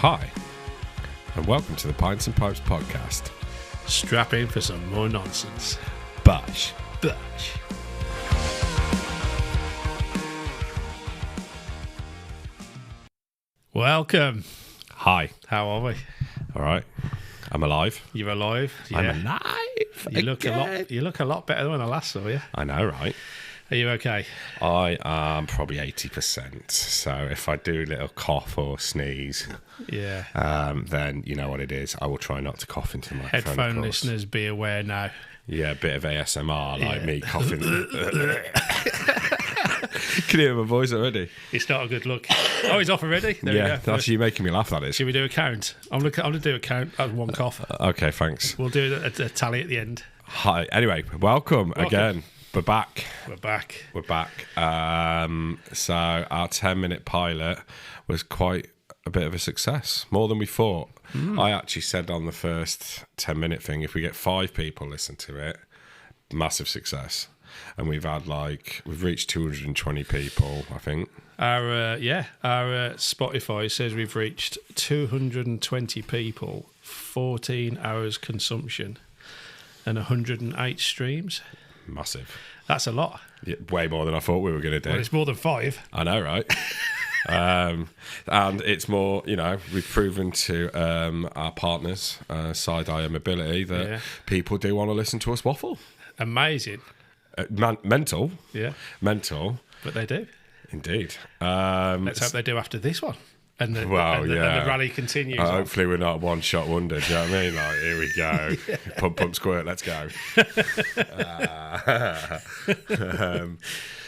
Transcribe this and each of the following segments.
Hi, and welcome to the Pints and Pipes podcast. Strap in for some more nonsense. Bush. Welcome. Hi. How are we? All right. I'm alive. You're alive? I'm alive. You look a lot better than when I last saw you. I know, right? Are you okay? I am probably 80%. So if I do a little cough or sneeze, Yeah. then you know what it is. I will try not to cough into the microphone. Headphone listeners, be aware now. Yeah, a bit of ASMR, like Yeah. me coughing. Can you hear my voice already? It's not a good look. Oh, he's off already? There we Yeah, go. that's you making me laugh, that is. Should we do a count? I'm going to do a count at one cough. Okay, thanks. We'll do a tally at the end. Hi. Anyway, welcome again. We're back. We're back. So our 10-minute pilot was quite a bit of a success, more than we thought. I actually said on the first 10-minute thing, if we get 5 people listen to it, massive success. And we've reached 220 people, I think. Our Spotify says we've reached 220 people, 14 hours consumption, and 108 streams. Massive. That's a lot. Yeah, way more than I thought we were going to do. Well, it's more than 5. I know, right? And it's more, we've proven to our partners, Side-Eye and Mobility, that people do want to listen to us waffle. Amazing. Mental. Yeah. Mental. But they do. Indeed. Let's hope they do after this one. And the rally continues. Hopefully we're not one-shot wonder, do you know what I mean? Like, here we go. Pump, squirt, let's go.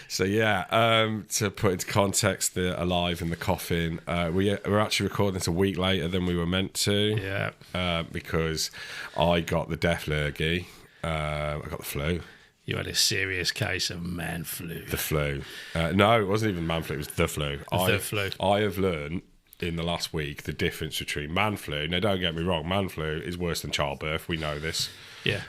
To put into context the alive and the coughing, we're actually recording this a week later than we were meant to. Yeah. Because I got the death lurgy. I got the flu. You had a serious case of man flu. The flu. No, it wasn't even man flu, it was the flu. The flu. I have learned in the last week the difference between man flu. Now, don't get me wrong, man flu is worse than childbirth. We know this. Yeah.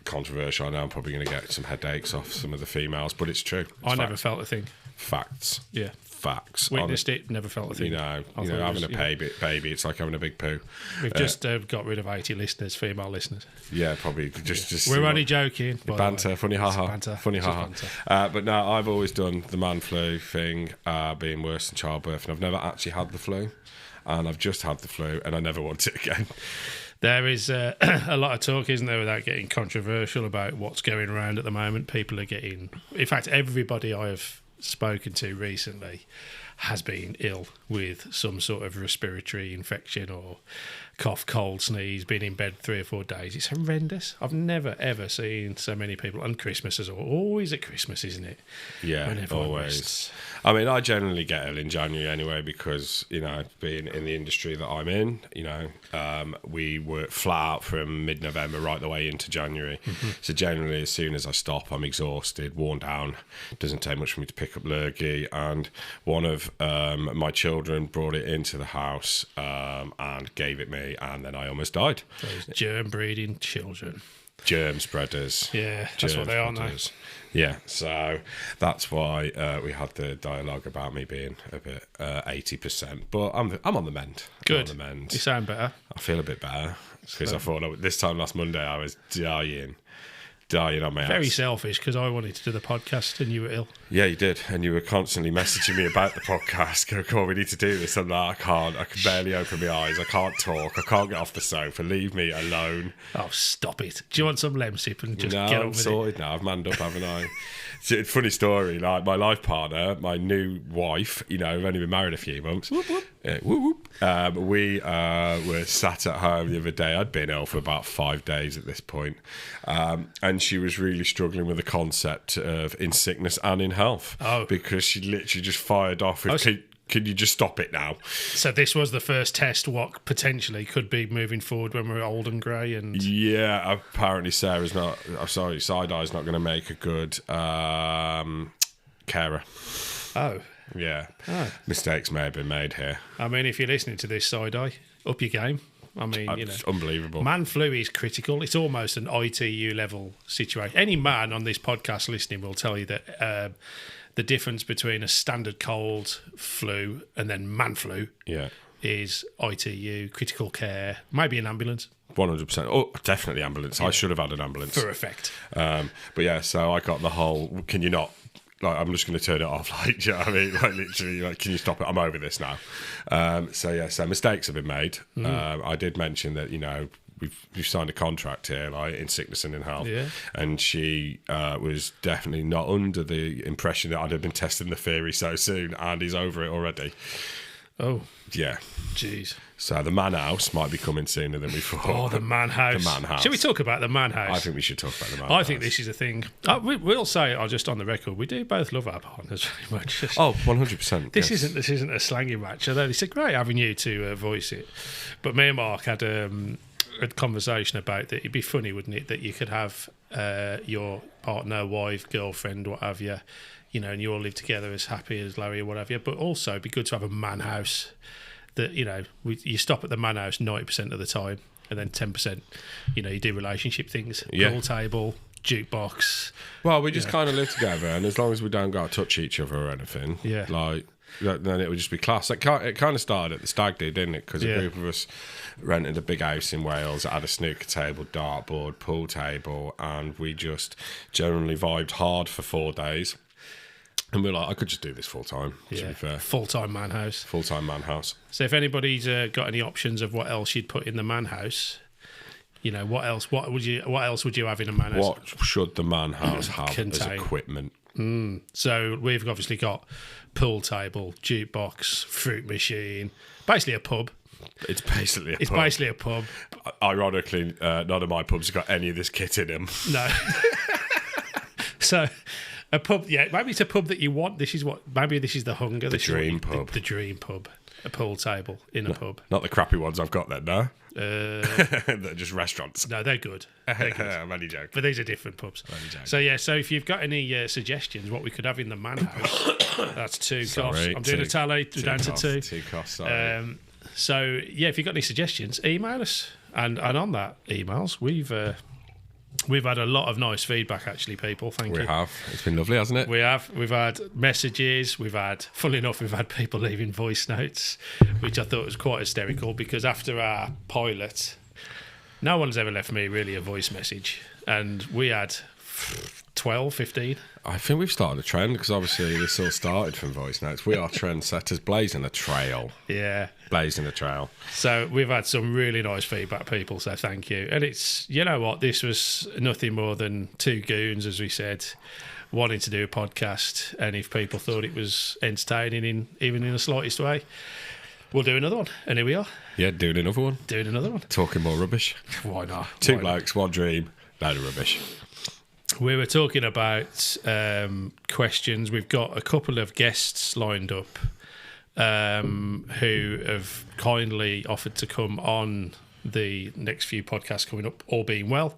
Controversial. I know I'm probably going to get some headaches off some of the females, but it's true. It's never felt a thing. Facts. Yeah. Facts. Witnessed it, never felt a thing. Having a baby, it's like having a big poo. We've just got rid of 80 listeners, female listeners. Yeah, probably. Just We're only joking. Banter, funny haha. Banter. Funny haha. But no, I've always done the man flu thing, being worse than childbirth, and I've never actually had the flu. And I've just had the flu, and I never want it again. There is a lot of talk, isn't there, without getting controversial about what's going around at the moment. People are getting... In fact, everybody I have spoken to recently has been ill with some sort of respiratory infection or cough, cold, sneeze, been in bed 3 or 4 days. It's horrendous. I've never, ever seen so many people. And Christmas is always at Christmas, isn't it? Yeah, always. I mean, I generally get ill in January anyway because, being in the industry that I'm in, we work flat out from mid-November right the way into January. Mm-hmm. So generally, as soon as I stop, I'm exhausted, worn down. It doesn't take much for me to pick up lurgy. And one of my children brought it into the house and gave it me, and then I almost died. Those germ-breeding children. Germ spreaders. Yeah, that's what they are now. Yeah, so that's why we had the dialogue about me being a bit 80%. But I'm on the mend. Good. I'm on the mend. You sound better. I feel a bit better because I thought this time last Monday I was dying on my ass. Very selfish because I wanted to do the podcast and you were ill. Yeah, you did. And you were constantly messaging me about the podcast. Go, come on, we need to do this. I'm like, I can't. I can barely open my eyes. I can't talk. I can't get off the sofa. Leave me alone. Oh, stop it. Do you want some Lemsip and just get on I'm with sorted it? now. I've manned up, haven't I? It's a funny story. Like, my life partner, my new wife, we've only been married a few months. Whoop, whoop. Whoop, whoop. We were sat at home the other day. I'd been ill for about 5 days at this point. And she was really struggling with the concept of in sickness and in health. Oh. Because she literally just fired off with, can you just stop it now? So this was the first test what potentially could be moving forward when we're old and grey and... Yeah, apparently Side-Eye's not going to make a good carer. Oh. Yeah. Oh. Mistakes may have been made here. I mean, if you're listening to this, Side-Eye, up your game. I mean, it's unbelievable. Man flu is critical. It's almost an ITU level situation. Any man on this podcast listening will tell you that the difference between a standard cold, flu, and then man flu is ITU, critical care, maybe an ambulance. 100%. Oh, definitely ambulance. I should have had an ambulance. For effect. But yeah, so I got the whole, can you not, like, I'm just going to turn it off, like, do you know what I mean? Like, literally, like, can you stop it? I'm over this now. So mistakes have been made. I did mention that, you know, we've signed a contract here, like, in sickness and in health. Yeah. And she was definitely not under the impression that I'd have been testing the theory so soon, and he's over it already. Oh. Yeah. Jeez. So the man house might be coming sooner than we thought. Oh, the man house. The man house. Should we talk about the man house? I think we should talk about the man house. I think this is a thing. We'll say, just on the record, we do both love our partners very much. Oh, 100%. This isn't a slangy match, although it's a great avenue to voice it. But me and Mark had a conversation about that. It'd be funny, wouldn't it, that you could have your partner, wife, girlfriend, what have you, you know, and you all live together as happy as Larry or whatever. But also, it'd be good to have a man house that, you know, you stop at the man house 90% of the time, and then 10%, you know, you do relationship things, pool table, jukebox. Well, we just kind of live together, and as long as we don't go to touch each other or anything, like, then it would just be class. It kind of started at the stag do, didn't it? Because a group of us rented a big house in Wales that had a snooker table, dartboard, pool table, and we just generally vibed hard for 4 days. And we're like, I could just do this full time, to be fair. Full-time man house. Full-time man house. So if anybody's got any options of what else you'd put in the man house, you know, what else would you have in a man house? What should the man house have as equipment? So we've obviously got pool table, jukebox, fruit machine, basically a pub. It's basically a pub. Ironically, none of my pubs have got any of this kit in them. No. So a pub, maybe it's a pub that you want. Maybe this is the hunger. The dream pub. The dream pub. A pool table in a pub. Not the crappy ones I've got then, no? They're just restaurants. No, they're good. I'm only joking. But these are different pubs. So if you've got any suggestions what we could have in the man house, that's 2 costs. I'm doing a tally. We're down to 2. 2 costs, sorry. So if you've got any suggestions, email us. And on that emails, we've had a lot of nice feedback, actually, people. Thank you. We have. It's been lovely, hasn't it? We have. We've had messages. Funnily enough, we've had people leaving voice notes, which I thought was quite hysterical, because after our pilot, no one's ever left me really a voice message. And we had 12, 15. I think we've started a trend, because obviously this all started from voice notes. We are trendsetters, blazing a trail. Yeah. Blazing a trail. So we've had some really nice feedback, people, so thank you. And it's, you know what, this was nothing more than 2 goons, as we said, wanting to do a podcast. And if people thought it was entertaining, even in the slightest way, we'll do another one. And here we are. Yeah, doing another one. Talking more rubbish. Why not? 2 blokes, 1 dream, load of rubbish. We were talking about questions. We've got a couple of guests lined up who have kindly offered to come on the next few podcasts coming up, all being well.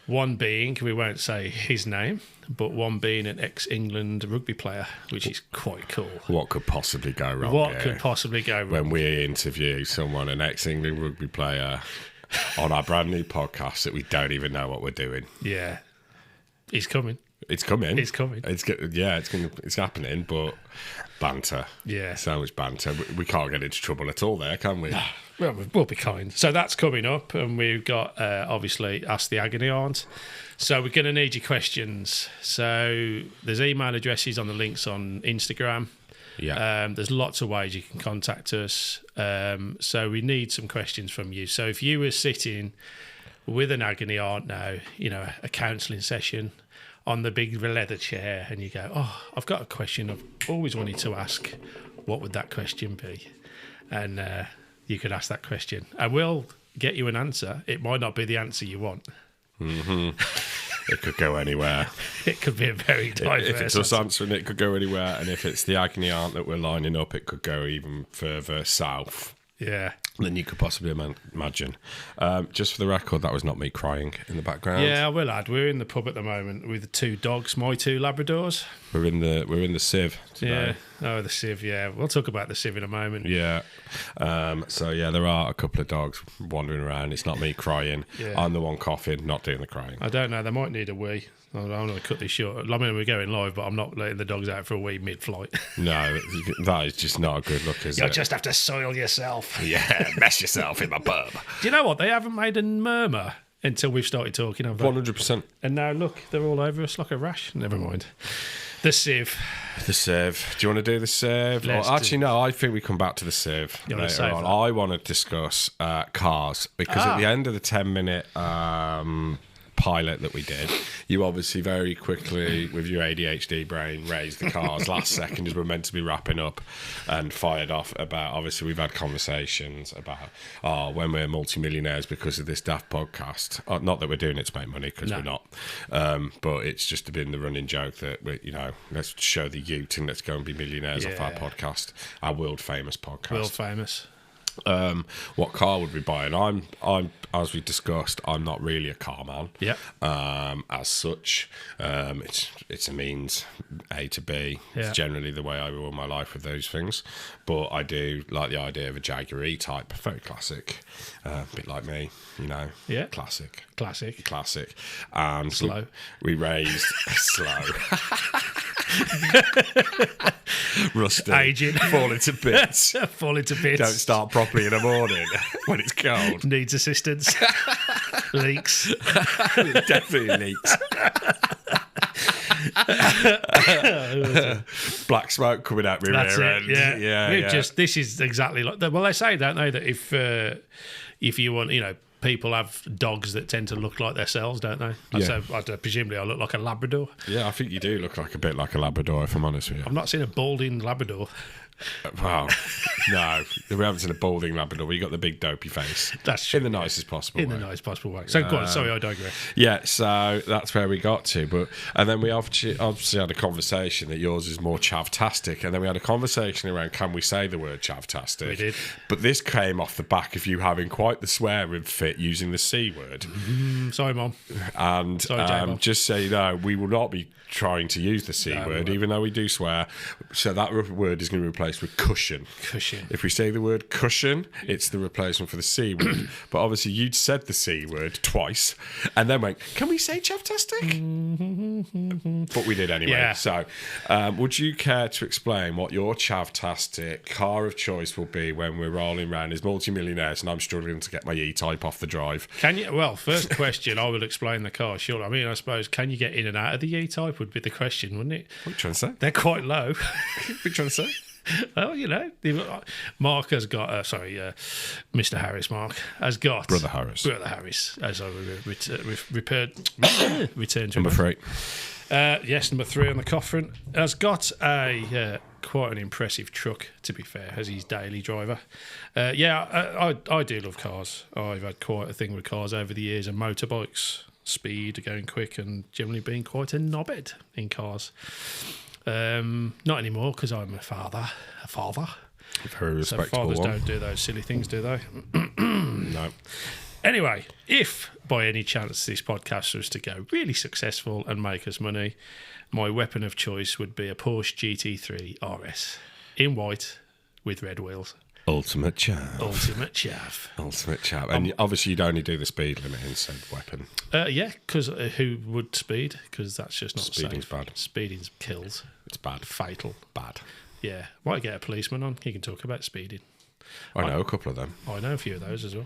One being, we won't say his name, but one being an ex-England rugby player, which is quite cool. What could possibly go wrong? When we interview someone, an ex-England rugby player, on our brand new podcast that we don't even know what we're doing? Yeah. He's coming. It's coming. It's happening, but banter. Yeah. So much banter. We can't get into trouble at all there, can we? No. Well, we'll be kind. So that's coming up, and we've got, obviously, Ask the Agony Aunt. So we're going to need your questions. So there's email addresses on the links on Instagram. Yeah. There's lots of ways you can contact us. So we need some questions from you. So if you were sitting with an agony aunt now, you know, a counselling session on the big leather chair, and you go, oh, I've got a question I've always wanted to ask. What would that question be? And you could ask that question, and we'll get you an answer. It might not be the answer you want. Mm-hmm. It could go anywhere. It could be a very diverse If it's us answering, it could go anywhere. And if it's the agony aunt that we're lining up, it could go even further south. Yeah. than you could possibly imagine. Just for the record, that was not me crying in the background. Yeah, I will add. We're in the pub at the moment with the 2 dogs, my 2 Labradors. We're in the Civ today. Yeah. Oh, the Civ. Yeah, we'll talk about the Civ in a moment. Yeah. So yeah, there are a couple of dogs wandering around. It's not me crying. Yeah. I'm the one coughing, not doing the crying. I don't know. They might need a wee. I'm going to cut this short. I mean, we're going live, but I'm not letting the dogs out for a wee mid-flight. No, that is just not a good look, is it? You'll just have to soil yourself. Yeah, mess yourself in my pub. Do you know what? They haven't made a murmur until we've started talking, have they? 100%. And now, look, they're all over us like a rash. Never mind. The Civ. The Civ. Do you want to do the Civ? Actually, no, I think we come back to the Civ later on. I want to discuss cars, because at the end of the 10-minute pilot that we did, you obviously very quickly, with your ADHD brain, raised the cars last second as we're meant to be wrapping up, and fired off about, obviously we've had conversations about when we're multimillionaires because of this daft podcast. Not that we're doing it to make money, because we're not, but it's just been the running joke that we, let's show the ute and let's go and be millionaires off our podcast, our world famous podcast. World famous. What car would we buy? And I'm as we discussed, I'm not really a car man. Yeah. As such, it's a means A to B. Yeah. It's generally the way I run my life with those things. But I do like the idea of a Jaguar E-Type, very classic, a bit like me, Yeah. classic. And Slow. We raised slow. Rusty, Aging. falling to bits. Falling to bits. Don't start properly in the morning when it's cold. Needs assistance. Leaks. Definitely leaks. Black smoke coming out my That's rear it. end. Yeah. This is exactly like that. Well, they say, don't they, that if you want, people have dogs that tend to look like themselves, don't they? Yeah. So presumably I look like a Labrador. Yeah, I think you do look like a bit like a Labrador, if I'm honest with you. I've not seen a balding Labrador. Wow. No, we haven't seen a balding Labrador, but you got the big dopey face. That's true. In the nicest possible way. In the nicest possible way. So go on, sorry, I digress. Yeah, so that's where we got to. And then we obviously had a conversation that yours is more chavtastic, and then we had a conversation around, can we say the word chavtastic? We did. But this came off the back of you having quite the swearing fit using the C word. Sorry, Mom. And Sorry, J-Mom. just so you know, we will not be trying to use the C word, even though we do swear. So that word is going to be replaced with cushion. Cushion. If we say the word cushion, it's the replacement for the C word. But obviously you'd said the C word twice and then went, can we say chavtastic? But we did anyway. Yeah. So would you care to explain what your chavtastic car of choice will be when we're rolling around as multimillionaires and I'm struggling to get my E-Type off the drive? Can you? Well, first question, I will explain the car. Sure. I mean, I suppose, can you get in and out of the E-Type would be the question, wouldn't it? What are you trying to say? They're quite low. What are you trying to say? Well, Mark has got, Mr. Harris, Mark, has got... Brother Harris, as I return to number 3. Yes, number 3 on the coffin, has got quite an impressive truck, to be fair, as his daily driver. I do love cars. I've had quite a thing with cars over the years, and motorbikes, speed, going quick, and generally being quite a knobhead in cars. Not anymore, because I'm a father. Very respectable. So fathers one. don't do those silly things, do they? No. Anyway, if by any chance this podcast was to go really successful and make us money, my weapon of choice would be a Porsche GT3 RS in white with red wheels. Ultimate chav. Ultimate chav. And obviously you'd only do the speed limit in said weapon. Yeah, because who would speed? Because that's just not Speeding's safe. bad. Speeding's kills. It's bad. Fatal. Bad. Yeah. Might get a policeman on. He can talk about speeding. I know a couple of them. I know a few of those as well.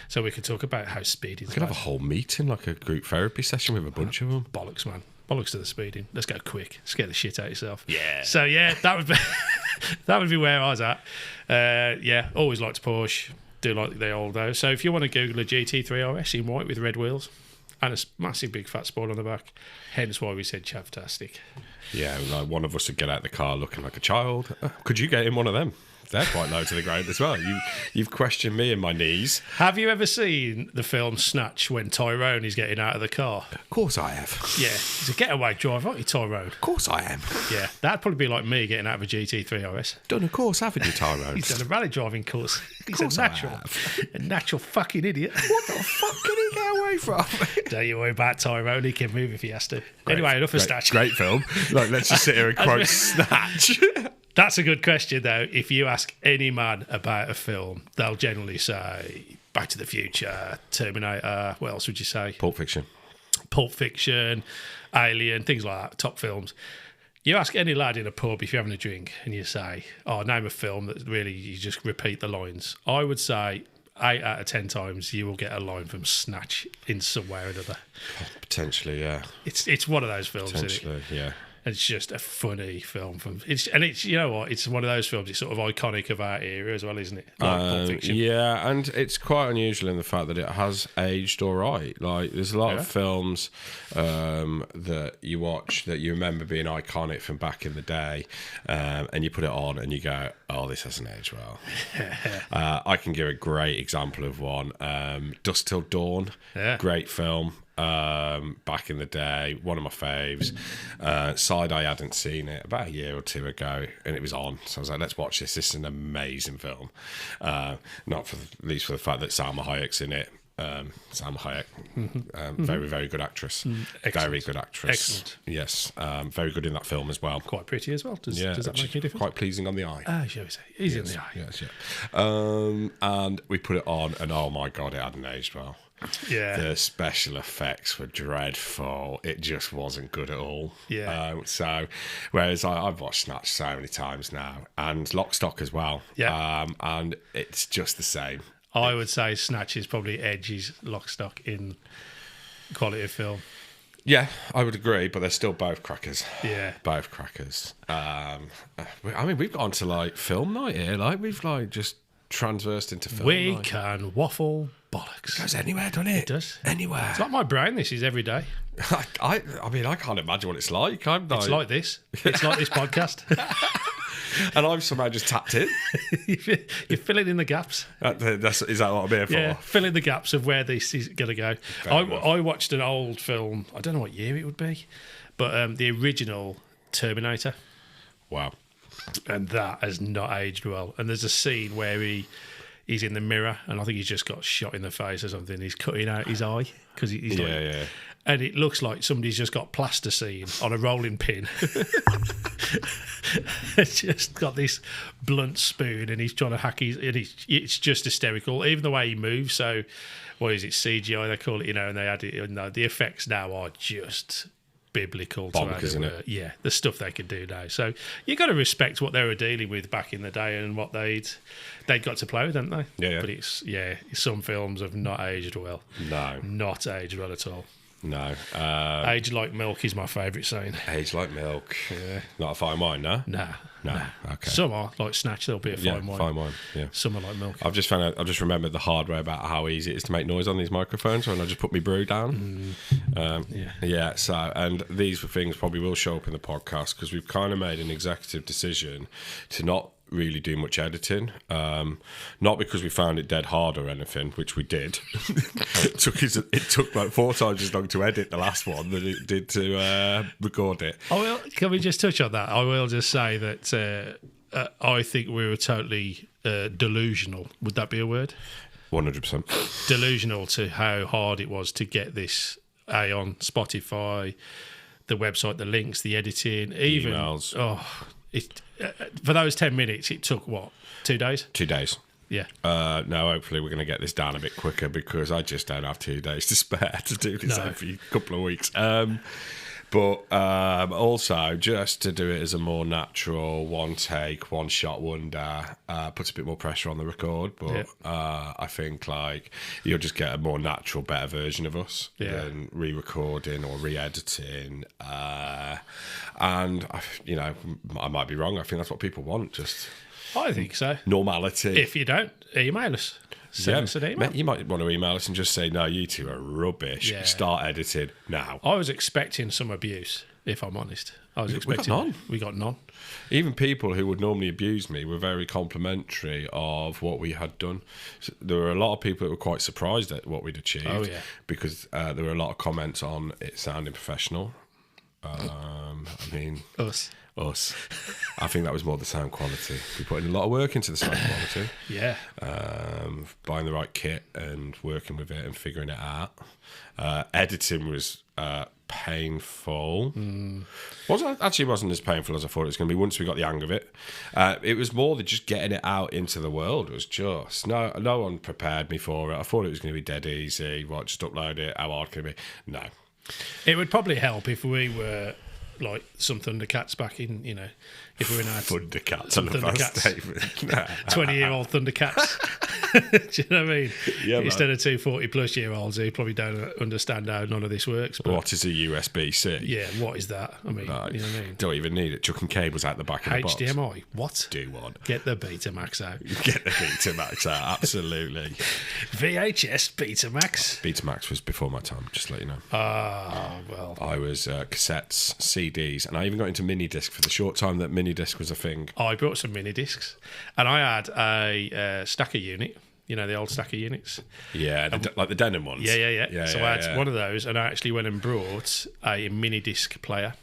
So we could talk about how speeding. We could have a whole meeting, like a group therapy session with a bunch of them. Bollocks, man. Bollocks to the speeding. Let's go quick. Scare the shit out of yourself. Yeah. So yeah, that would be that would be where I was at. Yeah, always liked Porsche. Do like the old though. So if you want to Google a GT3 RS in white with red wheels and a massive big fat spoiler on the back, hence why we said chavtastic. Yeah, like one of us would get out of the car looking like a child. Could you get in one of them? They're quite low to the ground as well. You've questioned me and my knees. Have you ever seen the film Snatch when Tyrone is getting out of the car? Of course I have. Yeah, he's a getaway driver, aren't you, Tyrone? Of course I am. Yeah, that'd probably be like me getting out of a GT3 RS. Done a course, haven't you, Tyrone? He's done a rally driving course. He's course a I natural fucking idiot. What the fuck can he get away from? Don't you worry about Tyrone, he can move if he has to. Anyway, enough of Snatch. Great film. Like, let's just sit here and quote Snatch. That's a good question, though. If you ask any man about a film, they'll generally say Back to the Future, Terminator, what else would you say? Pulp Fiction. Pulp Fiction, Alien, things like that, top films. You ask any lad in a pub if you're having a drink and you say, name a film that really you just repeat the lines. I would say 8 out of 10 times you will get a line from Snatch in some way or another. Potentially, yeah. It's one of those films, Potentially, isn't it? yeah. It's just a funny film. It's you know what? It's one of those films. It's sort of iconic of our era as well, isn't it? Like Pulp Fiction. Yeah, and it's quite unusual in the fact that it has aged all right. Like, there's a lot of films that you watch that you remember being iconic from back in the day, and you put it on and you go, "Oh, this hasn't aged well." I can give a great example of one. Dusk Till Dawn. Yeah. Great film. Back in the day, one of my faves. Side I hadn't seen it about a year or two ago, and it was on, so I was like, let's watch this. This is an amazing film, not for least for the fact that Salma Hayek's in it. Salma Hayek, very, very good actress. Very good actress. Excellent. Yes, very good in that film as well. Quite pretty as well. Does that make any difference? Quite pleasing on the eye. Shall we say? Easy on the eye. Yes, yeah. And we put it on, and oh my god, it hadn't aged well. Yeah. The special effects were dreadful. It just wasn't good at all. Yeah. So, whereas I've watched Snatch so many times now, and Lock, Stock as well. Yeah. And it's just the same. I would say Snatch is probably edges Lock, Stock in quality of film. Yeah, I would agree, but they're still both crackers. Yeah. Both crackers. I mean, we've gone to like film night here. Like, we've like just transversed into film We night. can waffle bollocks. It goes anywhere, doesn't it? It does. Anywhere. It's like my brain. This is every day. I mean, I can't imagine what it's like. It's like this. It's like this podcast. And I've somehow just tapped in. You're filling in the gaps. Is that what I'm here for? Yeah, fill in the gaps of where this is going to go. I watched an old film. I don't know what year it would be, but the original Terminator. Wow. And that has not aged well. And there's a scene where he's in the mirror, and I think he's just got shot in the face or something. He's cutting out his eye because he's yeah. And it looks like somebody's just got plasticine on a rolling pin. It's just got this blunt spoon, and he's trying to hack it's just hysterical. Even the way he moves. So, what is it? CGI they call it, and they add it. No, the effects now are just biblical. Bonkers, isn't it? Yeah, the stuff they can do now. So you got to respect what they were dealing with back in the day and what they'd got to play with, haven't they? Yeah. But some films have not aged well. No, not aged well at all. No. Age like milk is my favourite saying. Age like milk. Yeah. Not a fine wine, no? No. Okay. Some are like Snatch. There'll be a fine wine. Fine wine. Yeah. Some are like milk. I've just remembered the hard way about how easy it is to make noise on these microphones when I just put my brew down. Yeah. So, and these were things probably will show up in the podcast because we've kind of made an executive decision to not really do much editing, not because we found it dead hard or anything, which we did. It took like 4 times as long to edit the last one than it did to record it. Can we just touch on that? I will just say that I think we were totally delusional. Would that be a word? 100%. Delusional to how hard it was to get this on Spotify, the website, the links, the editing, even emails. For those 10 minutes, it took what, 2 days? 2 days. Yeah. No, hopefully we're going to get this down a bit quicker because I just don't have 2 days to spare to do this every couple of weeks. But also, just to do it as a more natural, one take, one shot wonder, puts a bit more pressure on the record. But I think like you'll just get a more natural, better version of us than re-recording or re-editing. And I might be wrong. I think that's what people want. Just I think so. Normality. If you don't, email us. Send us an email. You might want to email us and just say, no, you two are rubbish. Yeah. Start editing now. I was expecting some abuse. if I'm honest. I was got expecting none. We got none. Even people who would normally abuse me were very complimentary of what we had done. So there were a lot of people that were quite surprised at what we'd achieved. Oh, yeah. Because there were a lot of comments on it sounding professional. I mean... Us. I think that was more the sound quality. We put in a lot of work into the sound quality. Yeah. Buying the right kit and working with it and figuring it out. Editing was painful. Wasn't as painful as I thought it was going to be once we got the hang of it. It was more than just getting it out into the world. It was just no one prepared me for it. I thought it was going to be dead easy. What, just upload it? How hard can it be? No. It would probably help if we were like some Thundercats back in, if we were in our Thundercats on the first statement. 20-year-old Thundercats. Do you know what I mean? Yeah, Instead of two 40-plus-year-olds who probably don't understand how none of this works. But what is a USB-C? yeah, what is that? I mean, No, you know what I mean? don't even need it. Chucking cables out the back of the box. HDMI, what? Do one. Get the Betamax out. Get the Betamax out, absolutely. VHS Betamax. Betamax was before my time, just to let you know. Ah, well. I was cassettes, CDs, and I even got into mini disc for the short time that mini disc was a thing. I brought some mini discs, and I had a stacker unit. The old stacker units. Yeah, like the denim ones. Yeah. So I had one of those, and I actually went and brought a mini disc player,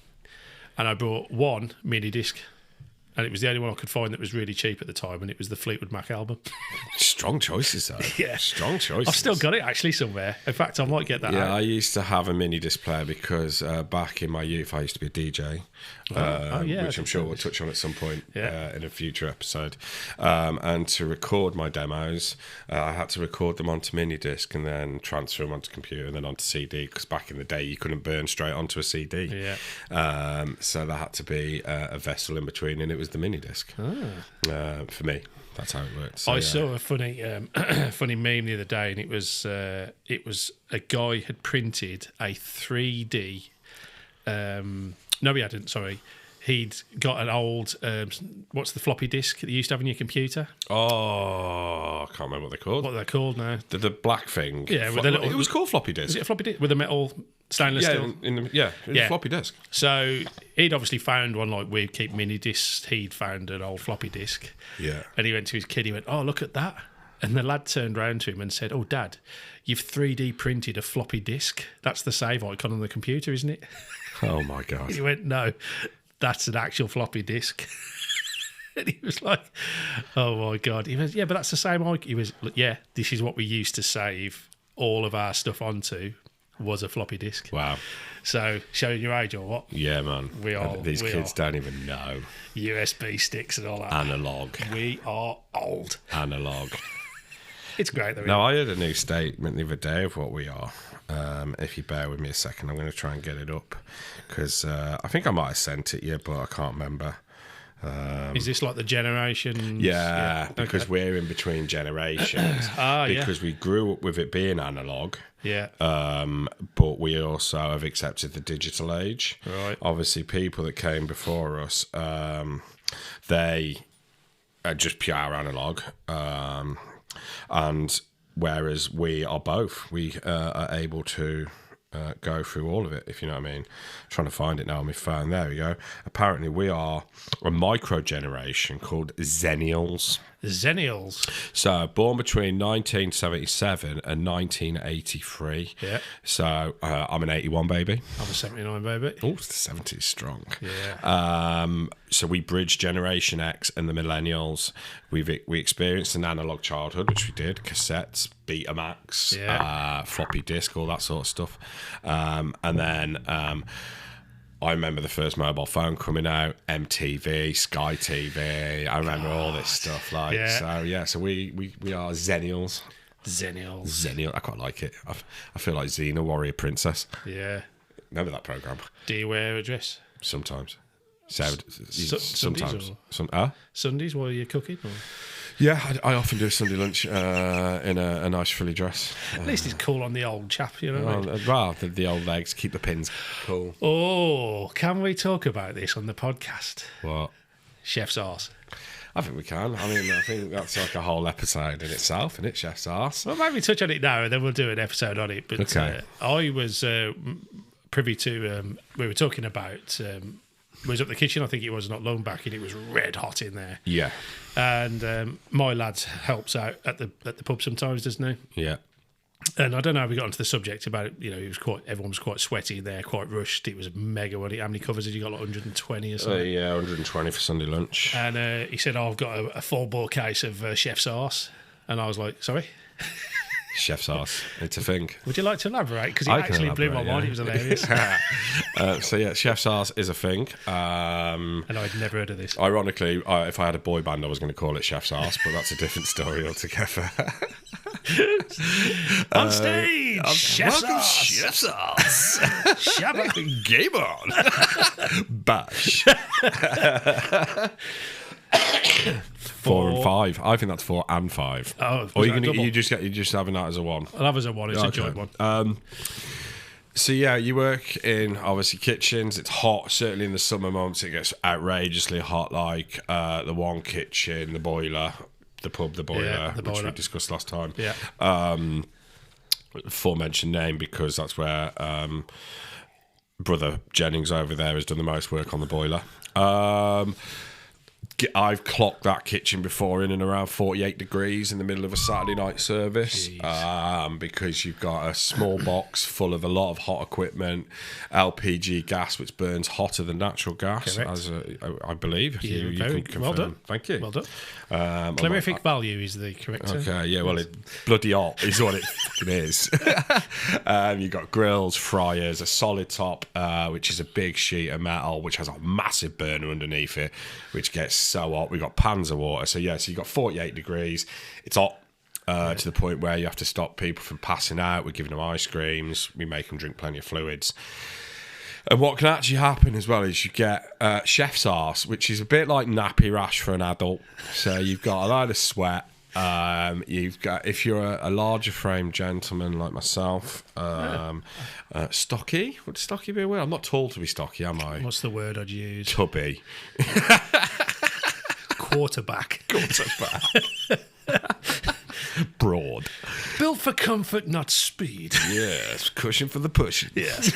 and I brought one mini disc, and it was the only one I could find that was really cheap at the time, and it was the Fleetwood Mac album. Strong choices, though. Yeah. Strong choices. I've still got it actually somewhere. In fact, I might get that out. Yeah, I used to have a mini disc player because back in my youth, I used to be a DJ. Which I'm sure we'll touch on at some point in a future episode. And to record my demos, I had to record them onto mini disc and then transfer them onto computer and then onto CD, because back in the day you couldn't burn straight onto a CD. Yeah. So there had to be a vessel in between, and it was the mini disc for me. That's how it worked. So, I saw a funny funny meme the other day, and it was a guy had printed a 3D. No, he hadn't. Sorry, he'd got an old. What's the floppy disk that you used to have in your computer? Oh, I can't remember what they're called. What they're called now? The black thing. Yeah, with it was called floppy disk. Is it a floppy disk with a metal stainless steel? In the floppy disk. So he'd obviously found one like we keep mini discs. He'd found an old floppy disk. Yeah. And he went to his kid. He went, "Oh, look at that." And the lad turned round to him and said, "Oh, Dad, you've 3D printed a floppy disk. That's the save icon on the computer, isn't it?" Oh, my God. He went, "No, that's an actual floppy disk." And he was like, "Oh, my God." He went, "Yeah, but that's the same icon." He was, "Yeah, this is what we used to save all of our stuff onto, was a floppy disk." Wow. So, showing your age or what? Yeah, man. These kids don't even know. USB sticks and all that. Analog. We are old. Analog. It's great, though. Now, I heard a new statement the other day of what we are. If you bear with me a second, I'm going to try and get it up, because I think I might have sent it you, but I can't remember. Is this like the generation? Yeah, because we're in between generations. Because we grew up with it being analog. Yeah. But we also have accepted the digital age. Right. Obviously, people that came before us, they are just pure analog. And whereas we are both, we are able to go through all of it, if you know what I mean. Trying to find it now on my phone. There we go. Apparently, we are a micro generation called zennials. Zennials. So, born between 1977 and 1983. Yeah. So, I'm an 81 baby. I'm a 79 baby. Oh, the 70s strong. Yeah. So we bridge Generation X and the millennials. We experienced an analog childhood, which we did, cassettes, Betamax, floppy disk, all that sort of stuff. And then I remember the first mobile phone coming out, MTV, Sky TV. I remember all this stuff. So we are zennials. Zennial. I quite like it. I feel like Xena, Warrior Princess. Yeah. Remember that program? Do you wear a dress? Sometimes. Sundays Sundays while you're cooking? Or? Yeah, I often do a Sunday lunch in a nice frilly dress. At least it's cool on the old chap, you know. Well, the old legs, keep the pins cool. Oh, can we talk about this on the podcast? What? Chef's arse. I think we can. I mean, I think that's like a whole episode in itself, isn't it, Chef's arse? Well, maybe touch on it now and then we'll do an episode on it. But okay. I was privy to. We were talking about. Was up the kitchen, I think it was not long back, and it was red hot in there. Yeah. And my lad helps out at the pub sometimes, doesn't he? Yeah. And I don't know how we got onto the subject about it. It was everyone was quite sweaty in there, quite rushed. It was mega. How many covers had you got? Like 120 or something? Yeah, 120 for Sunday lunch. And he said, I've got a full bore case of Chef's Arse. And I was like, sorry? Chef's Arse. It's a thing. Would you like to elaborate? Because it actually blew my mind. It was hilarious. So yeah, Chef's Arse is a thing. And I'd never heard of this. Ironically, if I had a boy band, I was going to call it Chef's Arse, but that's a different story altogether. On stage, Chef's Arse. Chef's Arse. Shabba. Game on. Bash. 4 and 5. I think that's 4 and 5. Oh, or you just having that as a 1. I'll have as a 1. It's a joint one. So yeah, you work in obviously kitchens. It's hot. Certainly in the summer months, it gets outrageously hot. Like the one kitchen, the boiler, the pub, the boiler, which we discussed last time. Yeah. Aforementioned name because that's where brother Jennings over there has done the most work on the boiler. I've clocked that kitchen before in and around 48 degrees in the middle of a Saturday night service because you've got a small box full of a lot of hot equipment, LPG gas, which burns hotter than natural gas, I believe. You can confirm. Well done. Thank you. Well done. Calorific value is the correct term. Okay, yeah, well, it bloody hot is what it fucking is. You've got grills, fryers, a solid top, which is a big sheet of metal, which has a massive burner underneath it, which gets so hot. We've got pans of water. So, yeah, so you've got 48 degrees. It's hot to the point where you have to stop people from passing out. We're giving them ice creams. We make them drink plenty of fluids. And what can actually happen as well is you get chef's arse, which is a bit like nappy rash for an adult. So you've got a lot of sweat. You've got, if you're a larger frame gentleman like myself, stocky. Would stocky be a word? I'm not tall to be stocky, am I? What's the word I'd use? Tubby. Quarterback. Broad. Built for comfort, not speed. Yes, cushion for the pushing. Yes.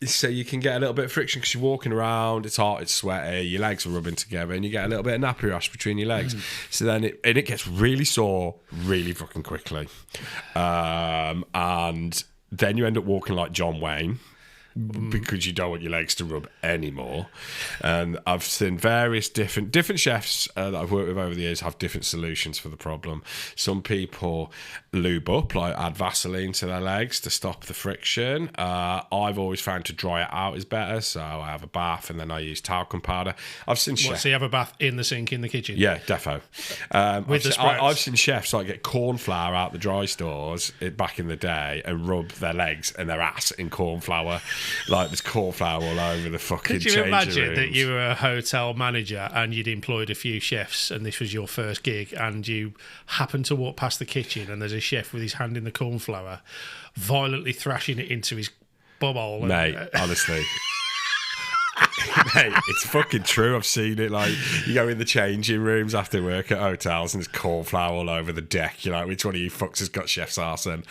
So you can get a little bit of friction because you're walking around, it's hot, it's sweaty, your legs are rubbing together, and you get a little bit of nappy rash between your legs. So then it gets really sore really fucking quickly. And then you end up walking like John Wayne. Because you don't want your legs to rub anymore. And I've seen various different chefs that I've worked with over the years have different solutions for the problem. Some people lube up, like add Vaseline to their legs to stop the friction. I've always found to dry it out is better, so I have a bath and then I use talcum powder. I've seen chefs. So you have a bath in the sink in the kitchen? Yeah, defo. I've seen chefs like get corn flour out the dry stores back in the day and rub their legs and their ass in corn flour. Like there's corn flour all over the fucking changing rooms. Could you imagine that you were a hotel manager and you'd employed a few chefs and this was your first gig and you happened to walk past the kitchen and there's a chef with his hand in the corn flour violently thrashing it into his bubble? Mate, honestly. Mate, it's fucking true. I've seen it. Like, you go in the changing rooms after work at hotels and there's corn flour all over the deck. You're like, which one of you fucks has got chef's arse in?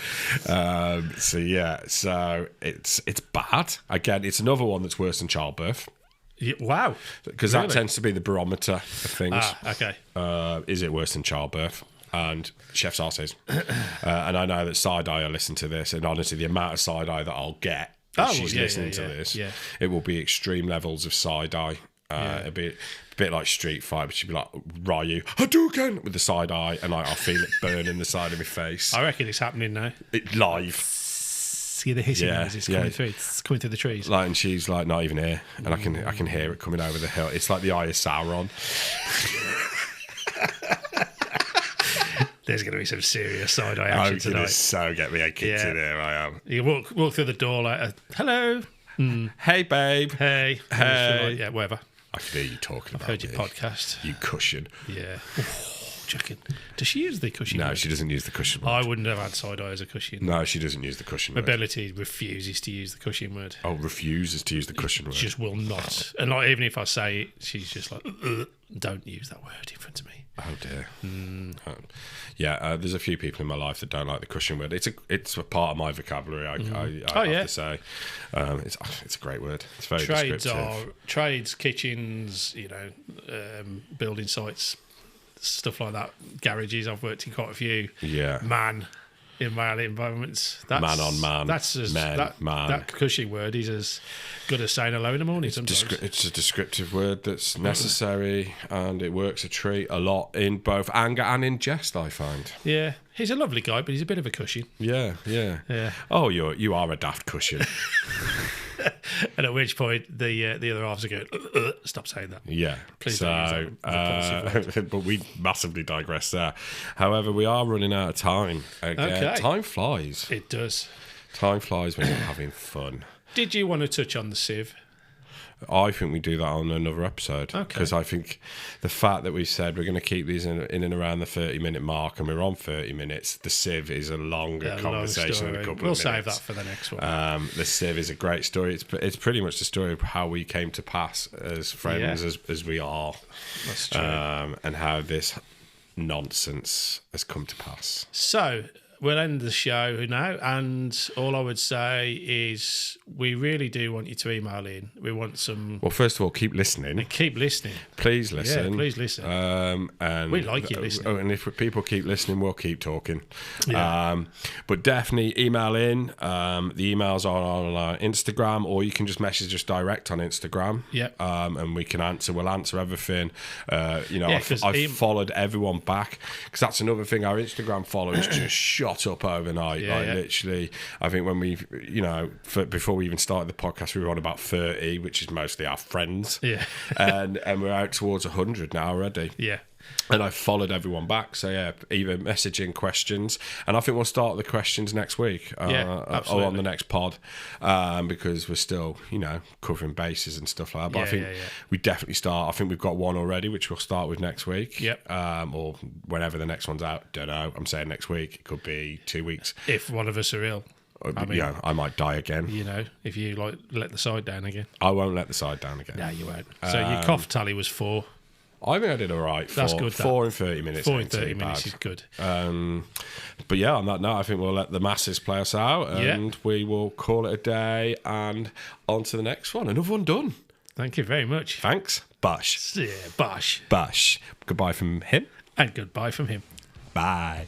So it's bad. Again, it's another one that's worse than childbirth. Wow. Because that tends to be the barometer of things. Okay. Is it worse than childbirth? And chef's arse is. And I know that side-eye will listen to this, and honestly, the amount of side-eye that I'll get she's listening to this. Yeah. It will be extreme levels of side eye. It'll be a bit like Street Fighter, but she'd be like Ryu Hadouken with the side eye, and I'll feel it burning the side of my face. I reckon it's happening now. It live. See the hissing noise. It's coming through. It's coming through the trees. Like, and she's like not even here, and I can hear it coming over the hill. It's like the Eye of Sauron. There's going to be some serious side-eye action tonight. So get me a kicked in here, I am. You walk through the door like, hello. Hey, babe. Hey. Hey. Like, whatever. I can hear you talking about I've heard your podcast. You cushion. Yeah. Checking. Does she use the cushion? No, she doesn't use the cushion word. I wouldn't have had side-eye as a cushion. No, she doesn't use the cushion word. Mobility refuses to use the cushion word. Oh, refuses to use the cushion word. She just will not. And like, even if I say it, she's just like, don't use that word in front of me. Oh dear. There's a few people in my life that don't like the cushion word. It's a part of my vocabulary. I have to say, it's a great word. It's very descriptive. Trades, kitchens, building sites, stuff like that. Garages. I've worked in quite a few. Yeah. In male environments, that's, man on man. That's man. That cushy word is as good as saying hello in the morning. Sometimes it's a descriptive word that's necessary, and it works a treat a lot in both anger and in jest, I find. Yeah, he's a lovely guy, but he's a bit of a cushion. Yeah. Oh, you are a daft cushion. And at which point the other halves are going, stop saying that. Yeah. Please don't use that. But we massively digress there. However, we are running out of time. Okay. Time flies. It does. Time flies when you're having fun. Did you want to touch on the sieve? I think we do that on another episode. Because I think the fact that we said we're going to keep these in and around the 30-minute mark, and we're on 30 minutes, the sieve is a longer conversation than a couple of minutes. We'll save that for the next one. The sieve is a great story. It's pretty much the story of how we came to pass as friends as we are. That's true. And how this nonsense has come to pass. So we'll end the show now, and all I would say is we really do want you to email in. We want some... Well, first of all, keep listening. Keep listening. Please listen. Yeah, please listen. And we like you listening. And if people keep listening, we'll keep talking. Yeah. But definitely email in. The emails are on Instagram, or you can just message us direct on Instagram. Yeah. And we can answer. We'll answer everything. I've 'cause followed everyone back, because that's another thing. Our Instagram followers just shot up overnight. Literally, I think when we, before we even started the podcast, we were on about 30, which is mostly our friends. Yeah. and we're out towards 100 now already. Yeah. And I followed everyone back. So yeah, either messaging questions, and I think we'll start the questions next week, or on the next pod, because we're still, covering bases and stuff like that. But I think we definitely start. I think we've got one already, which we'll start with next week. Yep. Or whenever the next one's out. Don't know. I'm saying next week. It could be 2 weeks. If one of us are ill. I might die again. If you let the side down again. I won't let the side down again. No, you won't. So your cough tally was 4. I think I did all right. That's good. 4 in 30 minutes. 4 in 30 minutes is good. But yeah, on that note, I think we'll let the masses play us out, and we will call it a day, and on to the next one. Another one done. Thank you very much. Thanks. Bush. Yeah, Bosh. Bush. Goodbye from him. And goodbye from him. Bye.